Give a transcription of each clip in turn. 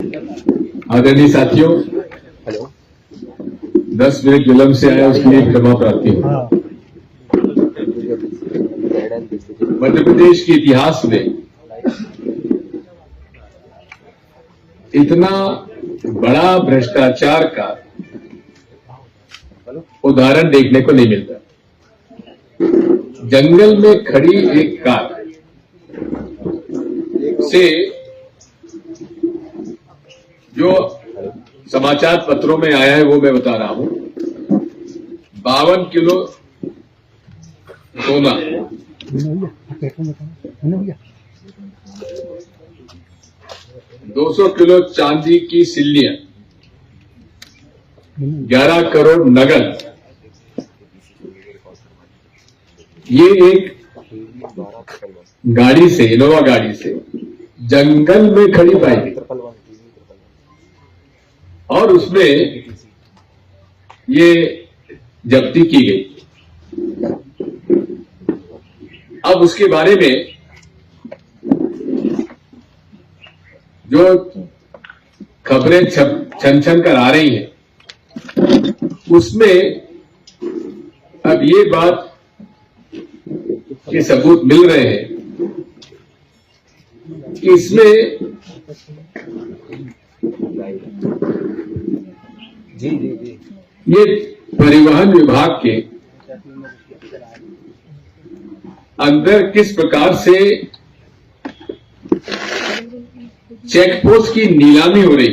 आदरणीय साथियों, 10 मिनट विलंब से आया उसके लिए क्षमा प्रार्थी हूं। मध्य प्रदेश के इतिहास में इतना बड़ा भ्रष्टाचार का उदाहरण देखने को नहीं मिलता। जंगल में खड़ी एक कार से जो समाचार पत्रों में आया है वो मैं बता रहा हूं। 52 किलो सोना, 200 किलो चांदी की सिल्लियां, 11 करोड़ नगद, ये एक गाड़ी से, इनोवा गाड़ी से जंगल में खड़ी पाई गई और उसमें ये जब्ती की गई। अब उसके बारे में जो खबरें छन छन कर आ रही हैं, उसमें अब ये बात के सबूत मिल रहे हैं कि इसमें ये परिवहन विभाग के अंदर किस प्रकार से चेक पोस्ट की नीलामी हो रही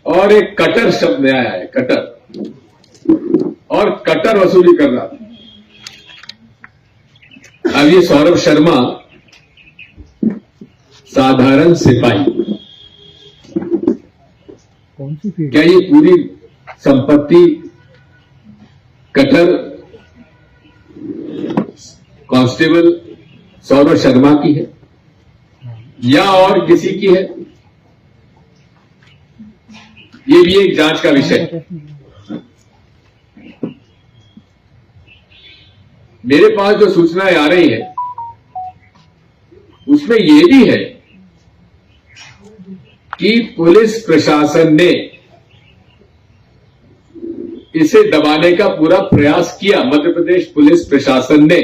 और एक कटर शब्द आया है, कटर, और कटर वसूली कर रहा था। अब ये सौरभ शर्मा साधारण सिपाही, क्या ये पूरी संपत्ति कटर कांस्टेबल सौरभ शर्मा की है या और किसी की है? ये भी एक जांच का विषय है। मेरे पास जो सूचनाएं आ रही है उसमें यह भी है कि पुलिस प्रशासन ने इसे दबाने का पूरा प्रयास किया। मध्य प्रदेश पुलिस प्रशासन ने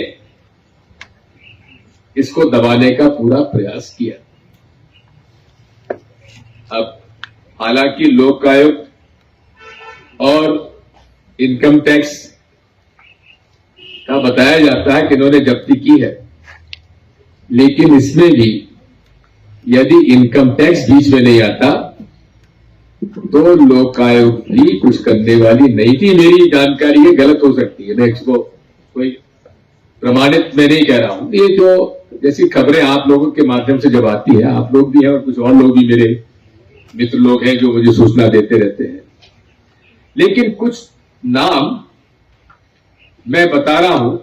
इसको दबाने का पूरा प्रयास किया। अब हालांकि लोकायुक्त और इनकम टैक्स का बताया जाता है कि इन्होंने जब्ती की है, लेकिन इसमें भी यदि इनकम टैक्स बीच में नहीं आता तो लोकायुक्त भी कुछ करने वाली नहीं थी। मेरी जानकारी है, गलत हो सकती है, मैं इसको कोई प्रमाणित मैं नहीं कह रहा हूं। ये जो जैसी खबरें आप लोगों के माध्यम से जब आती है, आप लोग भी हैं और कुछ और लोग भी मेरे मित्र लोग हैं जो मुझे सूचना देते रहते हैं, लेकिन कुछ नाम मैं बता रहा हूं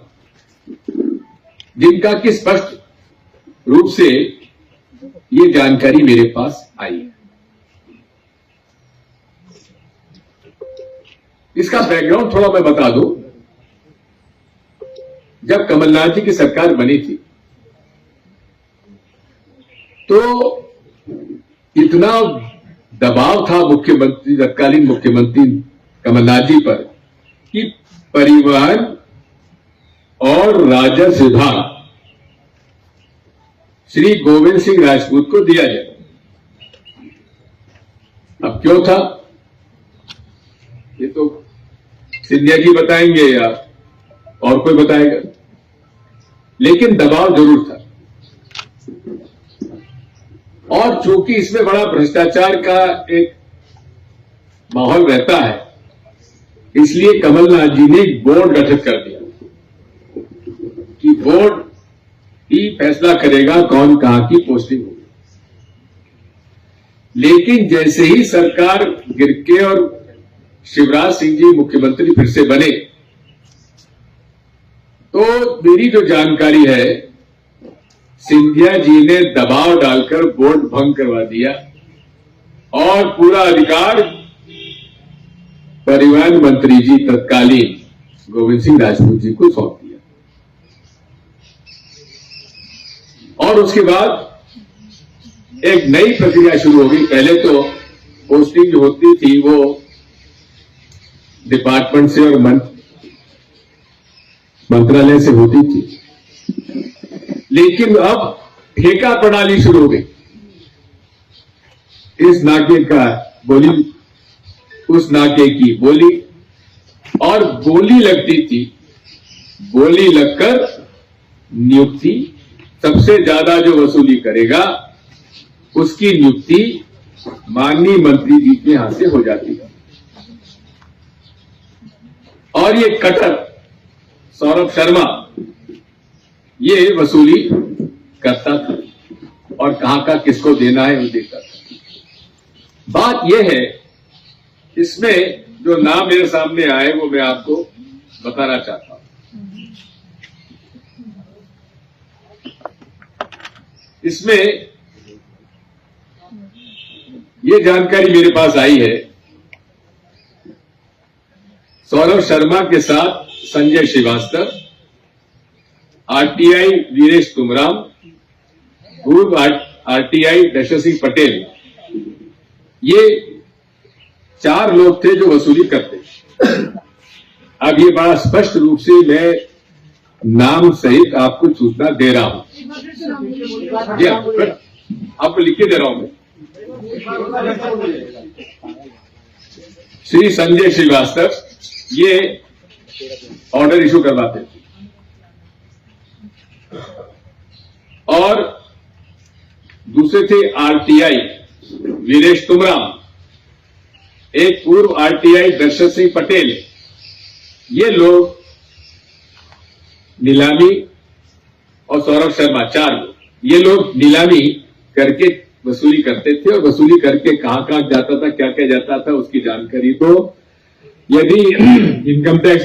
जिनका कि स्पष्ट रूप से ये जानकारी मेरे पास आई है। इसका बैकग्राउंड थोड़ा मैं बता दूं। जब कमलनाथ जी की सरकार बनी थी तो इतना दबाव था मुख्यमंत्री, तत्कालीन मुख्यमंत्री कमलनाथ जी पर कि परिवहन और राजस्व विभाग श्री गोविंद सिंह राजपूत को दिया जाए। अब क्यों था ये तो सिंधिया जी बताएंगे या और कोई बताएगा, लेकिन दबाव जरूर था। और चूंकि इसमें बड़ा भ्रष्टाचार का एक माहौल रहता है, इसलिए कमलनाथ जी ने एक बोर्ड गठित कर दिया कि बोर्ड ही फैसला करेगा कौन कहां की पोस्टिंग होगी। लेकिन जैसे ही सरकार गिर के और शिवराज सिंह जी मुख्यमंत्री फिर से बने तो मेरी जो जानकारी है, सिंधिया जी ने दबाव डालकर बोर्ड भंग करवा दिया और पूरा अधिकार परिवहन मंत्री जी तत्कालीन गोविंद सिंह राजपूत जी को सौंप दिया। और उसके बाद एक नई प्रक्रिया शुरू होगी। पहले तो पोस्टिंग जो होती थी वो डिपार्टमेंट से और मंत्रालय से होती थी, लेकिन अब ठेका प्रणाली शुरू हो गई। इस नाके का बोली, उस नाके की बोली, और बोली लगती थी। बोली लगकर नियुक्ति, सबसे ज्यादा जो वसूली करेगा उसकी नियुक्ति माननीय मंत्री जी के यहां से हो जाती है। और ये कटर सौरभ शर्मा ये वसूली करता था और कहां का किसको देना है वो देता था। बात यह है, इसमें जो नाम मेरे सामने आए वो मैं आपको बताना चाहता हूं। इसमें ये जानकारी मेरे पास आई है, सौरभ शर्मा के साथ संजय श्रीवास्तव, आरटीआई वीरेश तुमराम, पूर्व आरटीआई दशरथ पटेल, ये 4 लोग थे जो वसूली करते। अब ये बड़ा स्पष्ट रूप से मैं नाम सहित आपको सूचना दे रहा हूं। जी आपको लिख के दे रहा हूं मैं। श्री संजय श्रीवास्तव ये ऑर्डर इशू करवाते थे, और दूसरे थे आरटीआई वीरेश तुमराम, एक पूर्व आरटीआई दशरथ सिंह पटेल। ये लोग नीलामी, और सौरभ शर्मा, 4 लोग, ये लोग नीलामी करके वसूली करते थे, और वसूली करके कहां कहां जाता था, क्या क्या जाता था, उसकी जानकारी तो यदि इनकम टैक्स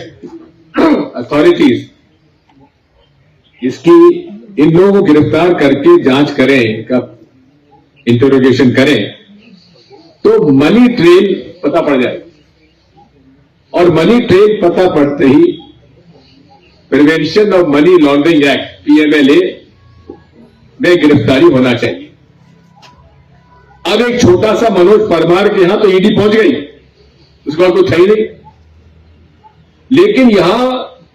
अथॉरिटीज इसकी इन लोगों को गिरफ्तार करके जांच करें, इनका इंटरोगेशन करें, तो मनी ट्रेल पता पड़ जाए। और मनी ट्रेल पता पड़ते ही prevention of money laundering act PMLA में गिरफ्तारी होना चाहिए। अब एक छोटा सा मनोज परमार के यहां तो ईडी पहुंच गई, उसके बाद कुछ है ही नहीं, लेकिन यहां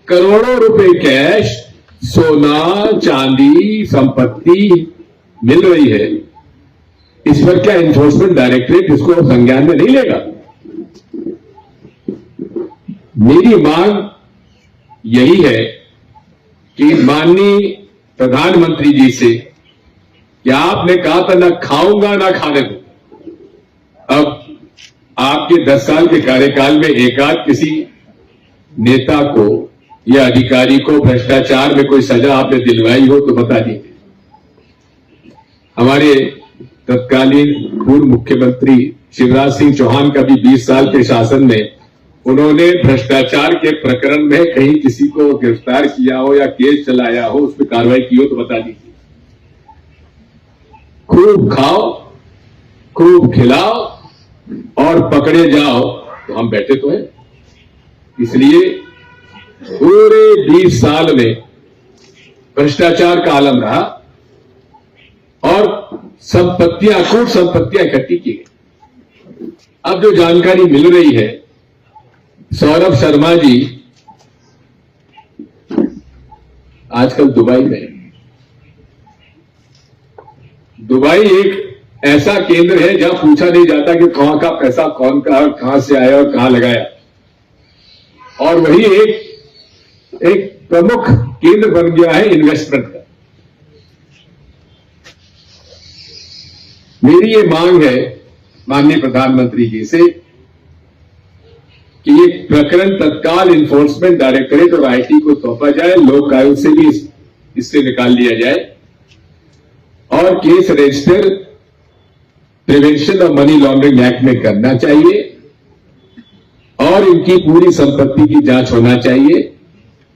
करोड़ों रुपए कैश, सोना, चांदी, संपत्ति मिल रही है। इस पर क्या एनफोर्समेंट डायरेक्टरेट इसको संज्ञान में नहीं लेगा? मेरी मांग यही है कि माननीय प्रधानमंत्री जी से, कि आपने कहा था ना खाऊंगा ना खाने दूं। अब आपके 10 साल के कार्यकाल में एकाध किसी नेता को या अधिकारी को भ्रष्टाचार में कोई सजा आपने दिलवाई हो तो बता दीजिए। हमारे तत्कालीन पूर्व मुख्यमंत्री शिवराज सिंह चौहान का भी 20 साल के शासन में उन्होंने भ्रष्टाचार के प्रकरण में कहीं किसी को गिरफ्तार किया हो या केस चलाया हो, उस पर कार्रवाई की हो तो बता दीजिए। खूब खाओ, खूब खिलाओ और पकड़े जाओ तो हम बैठे तो हैं। इसलिए पूरे 20 साल में भ्रष्टाचार का आलम रहा और संपत्तियां, कूट संपत्तियां इकट्ठी की गई। अब जो जानकारी मिल रही है, सौरभ शर्मा जी आजकल दुबई में। दुबई एक ऐसा केंद्र है जहां पूछा नहीं जाता कि कहां का पैसा कौन का और कहां से आया और कहां लगाया, और वही एक प्रमुख केंद्र बन गया है इन्वेस्टमेंट का। मेरी ये मांग है माननीय प्रधानमंत्री जी से कि ये प्रकरण तत्काल इन्फोर्समेंट डायरेक्टरेट और आईटी को सौंपा जाए, लोक आयोग से भी इससे निकाल लिया जाए और case register prevention of money laundering act में करना चाहिए और इनकी पूरी संपत्ति की जांच होना चाहिए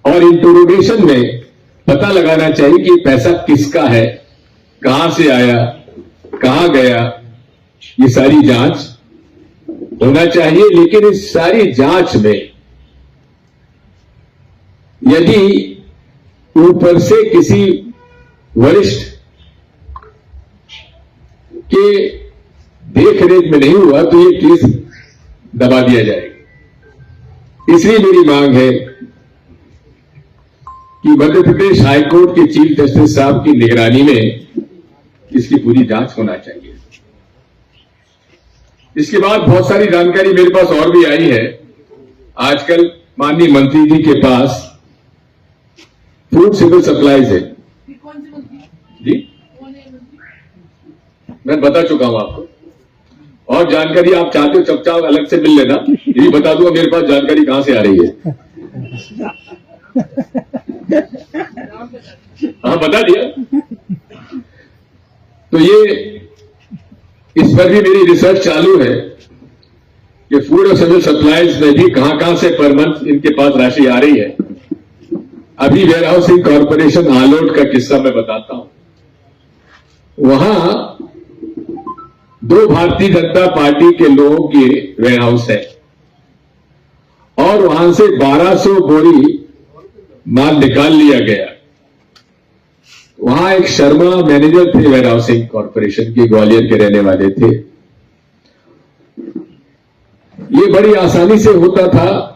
और इंटरोगेशन में पता लगाना चाहिए कि पैसा किसका है, कहां से आया, कहां गया, ये सारी जांच होना चाहिए। लेकिन इस सारी जांच में यदि ऊपर से किसी वरिष्ठ के देख रेख में नहीं हुआ तो ये केस दबा दिया जाएगा। इसलिए मेरी मांग है कि मध्य प्रदेश हाईकोर्ट के चीफ जस्टिस साहब की निगरानी में इसकी पूरी जांच होना चाहिए। इसके बाद बहुत सारी जानकारी मेरे पास और भी आई है। आजकल माननीय मंत्री जी के पास फूड सिविल सप्लाईज है जी, मैं बता चुका हूं आपको। और जानकारी आप चाहते हो चुपचाप अलग से मिल लेना, यही बता दूंगा मेरे पास जानकारी कहां से आ रही है। हाँ बता दिया। तो ये इस पर भी मेरी रिसर्च चालू है कि फूड और सिविल सप्लाईज में भी कहां से पर मंथ इनके पास राशि आ रही है। अभी वेयर हाउसिंग कॉर्पोरेशन आलोट का किस्सा मैं बताता हूं। वहां 2 भारतीय जनता पार्टी के लोगों के वेयर हाउस है और वहां से 1200 बोरी माल निकाल लिया गया। वहां एक शर्मा मैनेजर थे वेयर हाउसिंग कॉर्पोरेशन के, ग्वालियर के रहने वाले थे। ये बड़ी आसानी से होता था।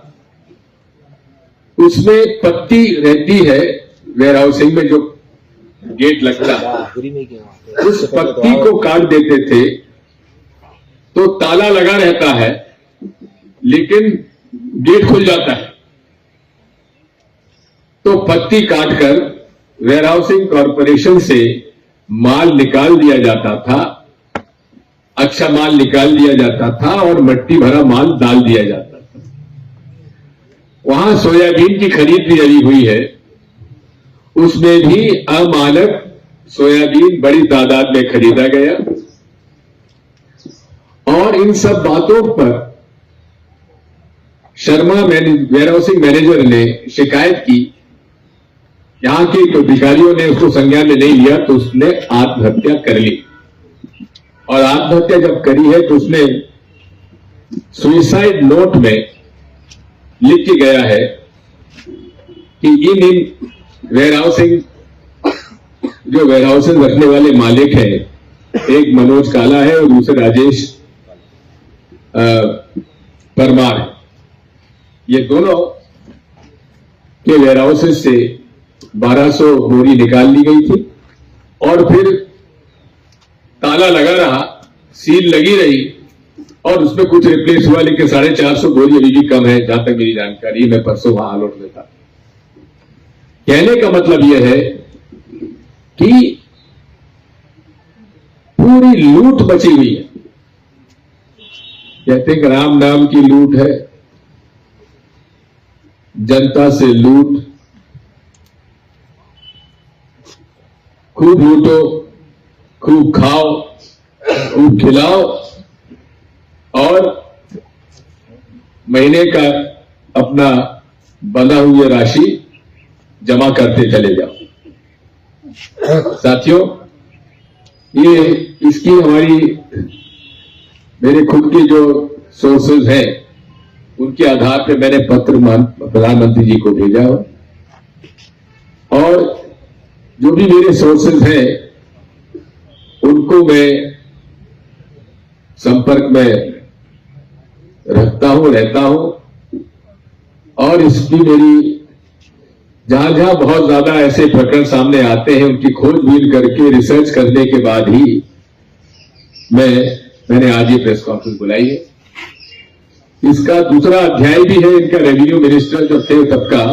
उसमें पत्ती रहती है वेयर हाउसिंग में, जो गेट लगता है, उस पत्ती को काट देते थे तो ताला लगा रहता है लेकिन गेट खुल जाता है। तो पत्ती काटकर वेयर हाउसिंग कॉर्पोरेशन से माल निकाल दिया जाता था, अच्छा माल निकाल दिया जाता था और मट्टी भरा माल डाल दिया जाता था। वहां सोयाबीन की खरीद भी लगी हुई है, उसमें भी अमानक सोयाबीन बड़ी तादाद में खरीदा गया। और इन सब बातों पर शर्मा वेयर हाउसिंग मैनेजर ने शिकायत की। यहां के अधिकारियों ने उसको संज्ञान में नहीं लिया तो उसने आत्महत्या कर ली। और आत्महत्या जब करी है तो उसने सुइसाइड नोट में लिख के गया है कि इन वेयर हाउसिंग, जो वेयर हाउसिंग रखने वाले मालिक हैं, एक मनोज काला है और दूसरे राजेश परमार है, ये दोनों के वेयर हाउसेज से 1200 बोरी निकाल ली गई थी और फिर ताला लगा रहा, सील लगी रही और उसमें कुछ रिप्लेस हुआ, लेकिन 450 बोरी अभी भी कम है जहां तक मेरी जानकारी। मैं परसों वहां आलोट में था। कहने का मतलब यह है कि पूरी लूट बची हुई है। कहते हैं कि राम नाम की लूट है, जनता से लूट, खूब लूटो, खूब खाओ, खूब खिलाओ और महीने का अपना बंधा हुई राशि जमा करते चले जाओ। साथियों, ये इसकी मेरे खुद के जो सोर्सेज हैं उनके आधार पर मैंने पत्र प्रधानमंत्री जी को भेजा और जो भी मेरे सोर्सेज हैं उनको मैं संपर्क में रहता हूं और इसकी मेरी जहां बहुत ज्यादा ऐसे प्रकरण सामने आते हैं उनकी खोजबीन करके रिसर्च करने के बाद ही मैंने आज ये प्रेस कॉन्फ्रेंस बुलाई है। इसका दूसरा अध्याय भी है, इनका रेवेन्यू मिनिस्टर जो थे तब का,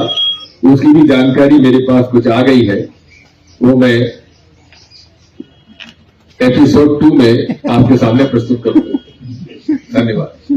उसकी भी जानकारी मेरे पास कुछ आ गई है, वो मैं एपिसोड 2 में आपके सामने प्रस्तुत करूंगा। धन्यवाद।